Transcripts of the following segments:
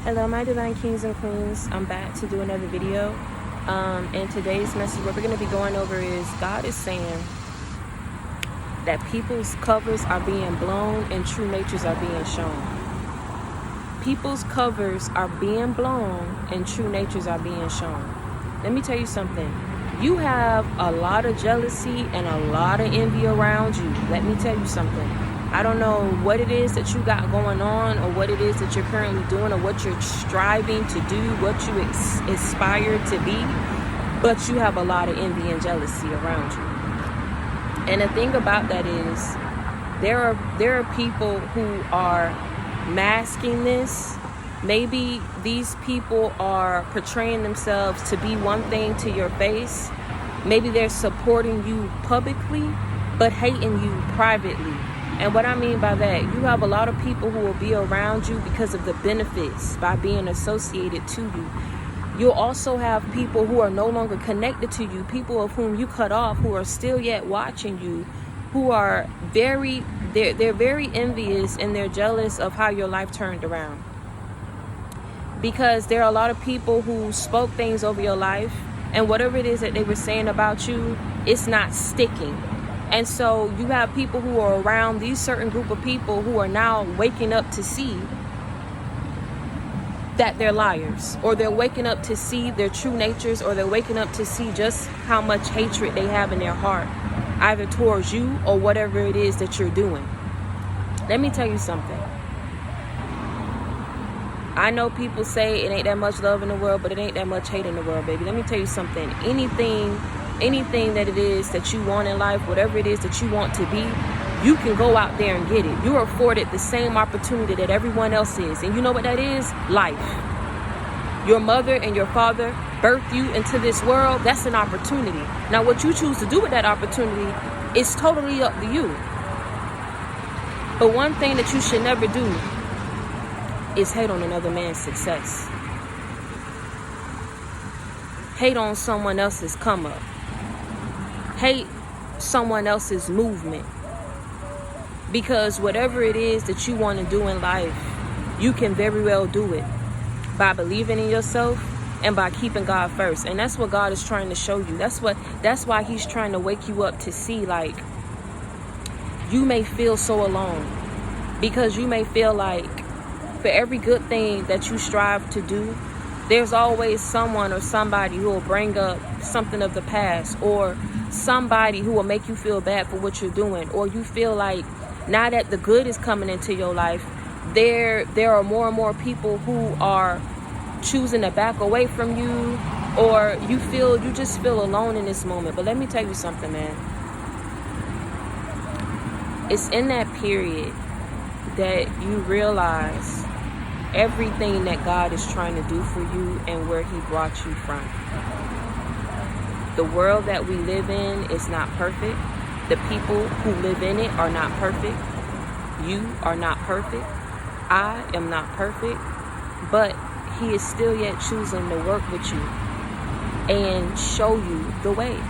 Hello, my divine kings and queens. I'm back to do another video. And today's message, what we're going to be going over is God is saying that people's covers are being blown and true natures are being shown. People's covers are being blown and true natures are being shown. Let me tell you something. You have a lot of jealousy and a lot of envy around you. Let me tell you something. I don't know what it is that you got going on or what it is that you're currently doing or what you're striving to do, what you aspire to be, but you have a lot of envy and jealousy around you. And the thing about that is there are people who are masking this. Maybe these people are portraying themselves to be one thing to your face. Maybe they're supporting you publicly, but hating you privately. And what I mean by that, you have a lot of people who will be around you because of the benefits by being associated to you. You'll also have people who are no longer connected to you, people of whom you cut off, who are still yet watching you, who are they're very envious and they're jealous of how your life turned around. Because there are a lot of people who spoke things over your life, and whatever it is that they were saying about you, it's not sticking. And so you have people who are around these certain group of people who are now waking up to see that they're liars, or they're waking up to see their true natures, or they're waking up to see just how much hatred they have in their heart, either towards you or whatever it is that you're doing. Let me tell you something. I know people say it ain't that much love in the world, but it ain't that much hate in the world, baby. Let me tell you something. Anything that it is that you want in life, whatever it is that you want to be, you can go out there and get it. You're afforded the same opportunity that everyone else is. And you know what that is? Life. Your mother and your father birthed you into this world. That's an opportunity. Now, what you choose to do with that opportunity is totally up to you. But one thing that you should never do is hate on another man's success. Hate on someone else's come up. Hate someone else's movement. Because whatever it is that you want to do in life, you can very well do it by believing in yourself and by keeping God first. And that's what God is trying to show you. That's why he's trying to wake you up to see, like, you may feel so alone, because you may feel like for every good thing that you strive to do, there's always someone or somebody who will bring up something of the past, or somebody who will make you feel bad for what you're doing, or you feel like now that the good is coming into your life, there are more and more people who are choosing to back away from you, or you just feel alone in this moment. But let me tell you something, man. It's in that period that you realize everything that God is trying to do for you and where he brought you from. The world that we live in is not perfect. The people who live in it are not perfect. You are not perfect. I am not perfect. But he is still yet choosing to work with you and show you the way.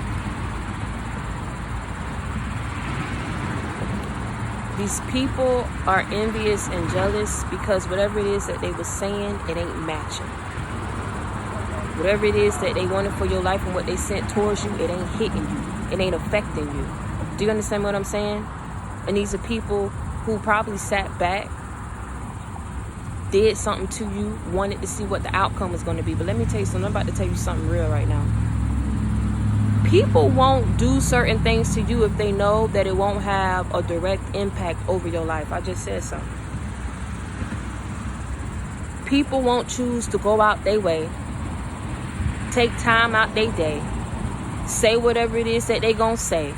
These people are envious and jealous because whatever it is that they were saying, it ain't matching. Whatever it is that they wanted for your life and what they sent towards you, it ain't hitting you. It ain't affecting you. Do you understand what I'm saying? And these are people who probably sat back, did something to you, wanted to see what the outcome was going to be. But let me tell you something. I'm about to tell you something real right now. People won't do certain things to you if they know that it won't have a direct impact over your life. I just said something. People won't choose to go out their way, take time out their day, say whatever it is that they gonna say,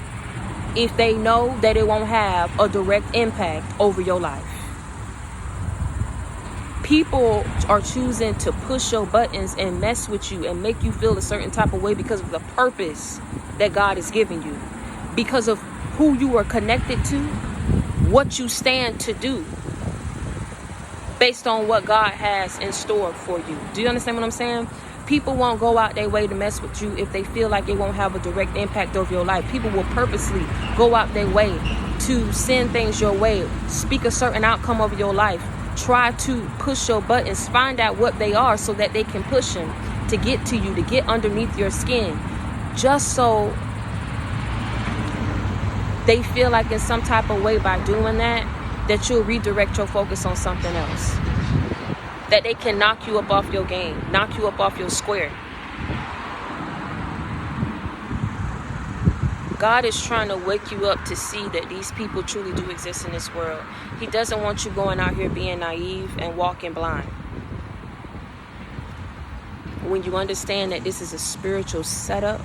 if they know that it won't have a direct impact over your life. People are choosing to push your buttons and mess with you and make you feel a certain type of way because of the purpose that God is giving you, because of who you are connected to, what you stand to do, based on what God has in store for you. Do you understand what I'm saying? People won't go out their way to mess with you if they feel like it won't have a direct impact over your life. People will purposely go out their way to send things your way, speak a certain outcome over your life, try to push your buttons, find out what they are so that they can push them to get to you, to get underneath your skin, just so they feel like in some type of way by doing that you'll redirect your focus on something else, that they can knock you up off your game, knock you up off your square. God is trying to wake you up to see that these people truly do exist in this world. He doesn't want you going out here being naive and walking blind. When you understand that this is a spiritual setup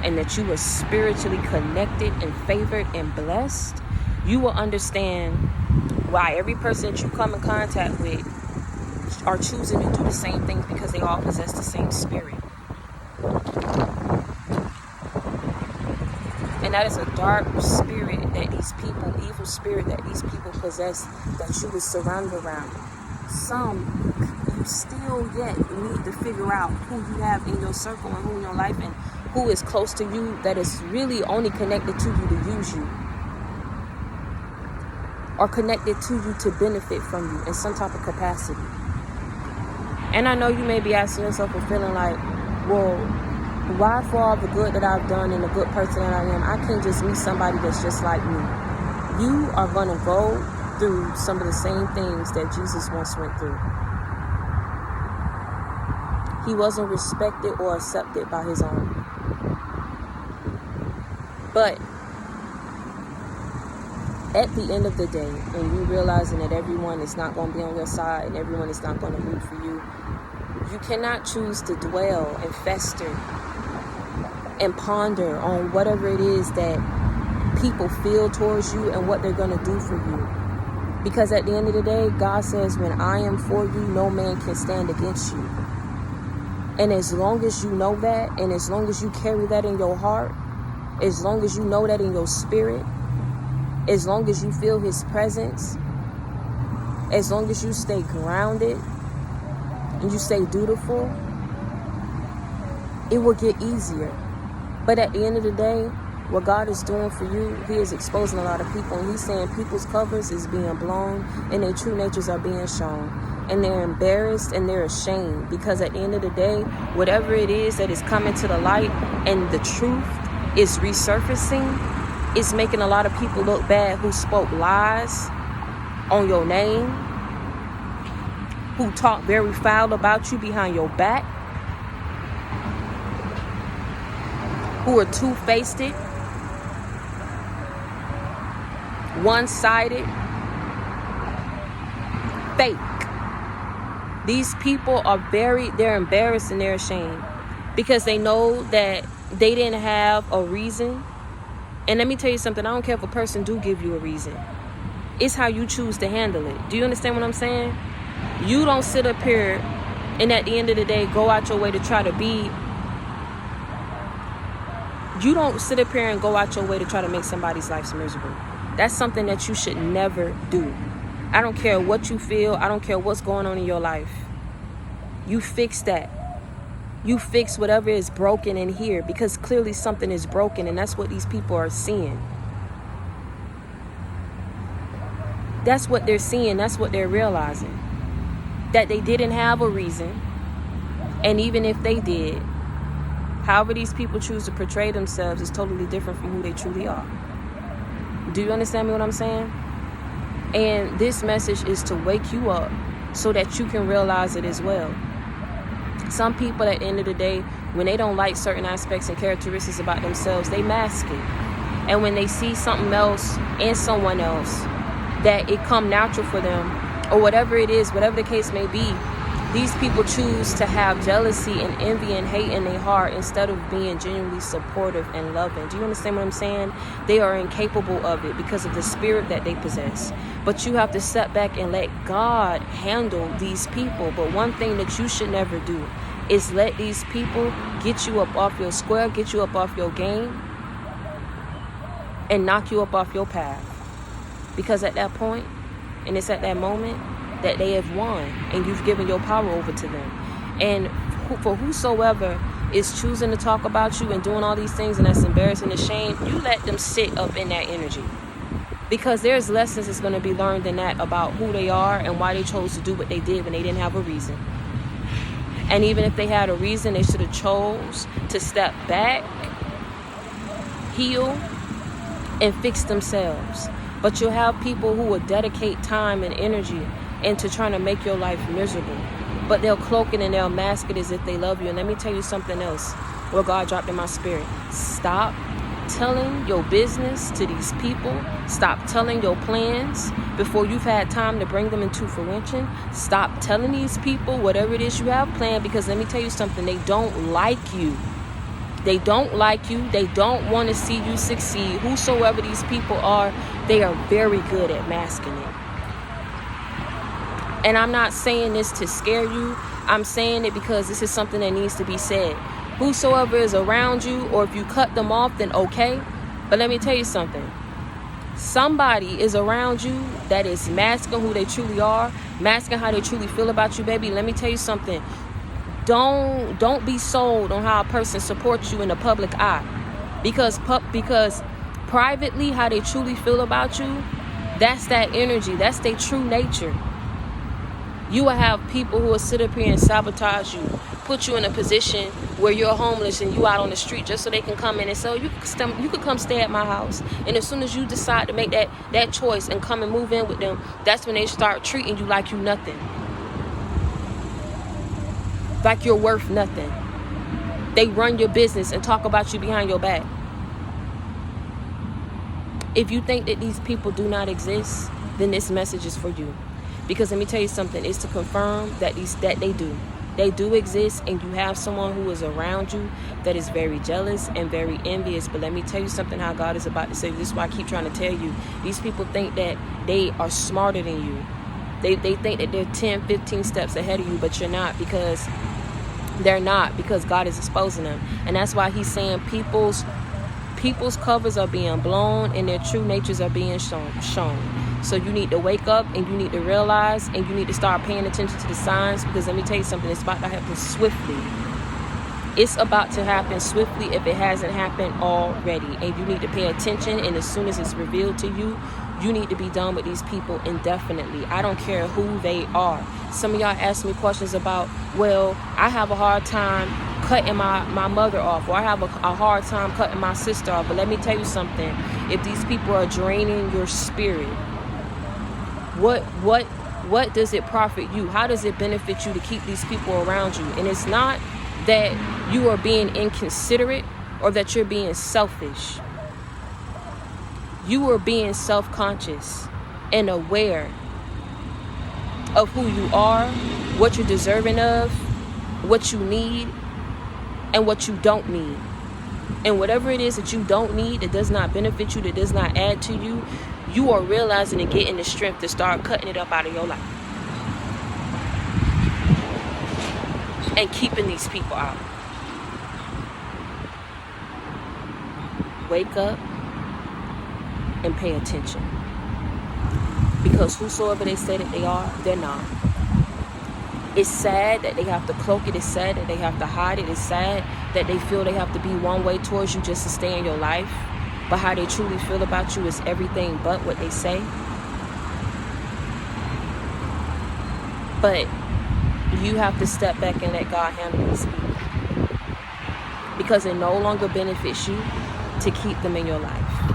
and that you are spiritually connected and favored and blessed, you will understand why every person that you come in contact with are choosing to do the same things, because they all possess the same spirit. And that is a dark spirit that these people, evil spirit that these people possess, that you would surround around. Some, you still yet need to figure out who you have in your circle and who in your life and who is close to you that is really only connected to you to use you, or connected to you to benefit from you in some type of capacity. And I know you may be asking yourself or feeling like, well, why for all the good that I've done and the good person that I am, I can't just meet somebody that's just like me. You are going to go through some of the same things that Jesus once went through. He wasn't respected or accepted by his own. But at the end of the day, and you realizing that everyone is not going to be on your side and everyone is not going to root for you, you cannot choose to dwell and fester and ponder on whatever it is that people feel towards you and what they're going to do for you. Because at the end of the day, God says, when I am for you, no man can stand against you. And as long as you know that, and as long as you carry that in your heart, as long as you know that in your spirit, as long as you feel his presence, as long as you stay grounded and you stay dutiful, it will get easier. But at the end of the day, what God is doing for you, he is exposing a lot of people, and he's saying people's covers is being blown and their true natures are being shown, and they're embarrassed and they're ashamed, because at the end of the day, whatever it is that is coming to the light and the truth is resurfacing, is making a lot of people look bad who spoke lies on your name, who talk very foul about you behind your back, who are two-faced, one-sided, fake. These people are they're embarrassed and they're ashamed, because they know that they didn't have a reason. And let me tell you something, I don't care if a person do give you a reason. It's how you choose to handle it. Do you understand what I'm saying? You don't sit up here and at the end of the day go out your way to try to be. You don't sit up here and go out your way to try to make somebody's life miserable. That's something that you should never do. I don't care what you feel. I don't care what's going on in your life. You fix that. You fix whatever is broken in here, because clearly something is broken, and that's what these people are seeing. That's what they're seeing. That's what they're realizing. That they didn't have a reason. And even if they did, however these people choose to portray themselves is totally different from who they truly are. Do you understand me what I'm saying? And this message is to wake you up so that you can realize it as well. Some people at the end of the day, when they don't like certain aspects and characteristics about themselves, they mask it. And when they see something else in someone else, that it come natural for them, or whatever it is, whatever the case may be, these people choose to have jealousy and envy and hate in their heart instead of being genuinely supportive and loving. Do you understand what I'm saying? They are incapable of it because of the spirit that they possess. But you have to step back and let God handle these people. But one thing that you should never do is let these people get you up off your square, get you up off your game, and knock you up off your path. Because at that point, and it's at that moment, that they have won, and you've given your power over to them. And for whosoever is choosing to talk about you and doing all these things, and that's embarrassing and shame, you let them sit up in that energy. Because there's lessons that's going to be learned in that about who they are and why they chose to do what they did when they didn't have a reason. And even if they had a reason, they should have chose to step back, heal, and fix themselves. But you'll have people who will dedicate time and energy into trying to make your life miserable. But they'll cloak it and they'll mask it as if they love you. And let me tell you something else, what God dropped in my spirit. Stop telling your business to these people. Stop telling your plans before you've had time to bring them into fruition. Stop telling these people whatever it is you have planned, because let me tell you something, they don't like you. They don't like you. They don't want to see you succeed. Whosoever these people are, they are very good at masking it. And I'm not saying this to scare you. I'm saying it because this is something that needs to be said. Whosoever is around you, or if you cut them off, then okay. But let me tell you something. Somebody is around you that is masking who they truly are, masking how they truly feel about you, baby. Let me tell you something. Don't be sold on how a person supports you in the public eye. Because privately, how they truly feel about you, that's that energy. That's their true nature. You will have people who will sit up here and sabotage you, put you in a position where you're homeless and you out on the street just so they can come in and say, you could come stay at my house. And as soon as you decide to make that choice and come and move in with them, that's when they start treating you like you nothing. Like you're worth nothing. They run your business and talk about you behind your back. If you think that these people do not exist, then this message is for you. Because let me tell you something, it's to confirm that they do. They do exist, and you have someone who is around you that is very jealous and very envious. But let me tell you something, how God is about to say. This is why I keep trying to tell you. These people think that they are smarter than you. They think that they're 10, 15 steps ahead of you, but you're not, because they're not, because God is exposing them. And that's why he's saying people's covers are being blown and their true natures are being shown. So you need to wake up and you need to realize and you need to start paying attention to the signs, because let me tell you something, it's about to happen swiftly. It's about to happen swiftly if it hasn't happened already. And you need to pay attention, and as soon as it's revealed to you, you need to be done with these people indefinitely. I don't care who they are. Some of y'all ask me questions about, well, I have a hard time cutting my mother off, or I have a hard time cutting my sister off. But let me tell you something. If these people are draining your spirit, what does it profit you? How does it benefit you to keep these people around you? And it's not that you are being inconsiderate or that you're being selfish. You are being self-conscious and aware of who you are, what you're deserving of, what you need, and what you don't need. And whatever it is that you don't need, that does not benefit you, that does not add to you, you are realizing and getting the strength to start cutting it up out of your life. And keeping these people out. Wake up and pay attention. Because whosoever they say that they are, they're not. It's sad that they have to cloak it. It's sad that they have to hide it. It's sad that they feel they have to be one way towards you just to stay in your life. But how they truly feel about you is everything but what they say. But you have to step back and let God handle this. Because it no longer benefits you to keep them in your life.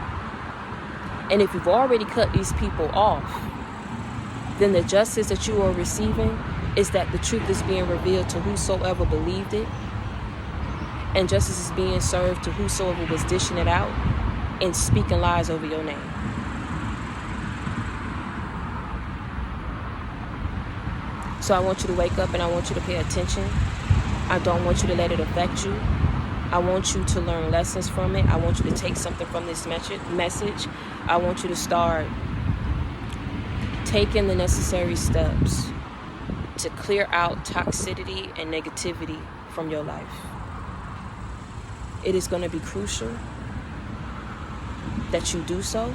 And if you've already cut these people off, then the justice that you are receiving is that the truth is being revealed to whosoever believed it. And justice is being served to whosoever was dishing it out and speaking lies over your name. So I want you to wake up and I want you to pay attention. I don't want you to let it affect you. I want you to learn lessons from it. I want you to take something from this message. I want you to start taking the necessary steps to clear out toxicity and negativity from your life. It is going to be crucial that you do so,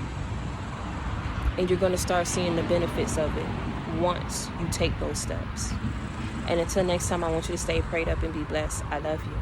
and you're going to start seeing the benefits of it once you take those steps. And until next time, I want you to stay prayed up and be blessed. I love you.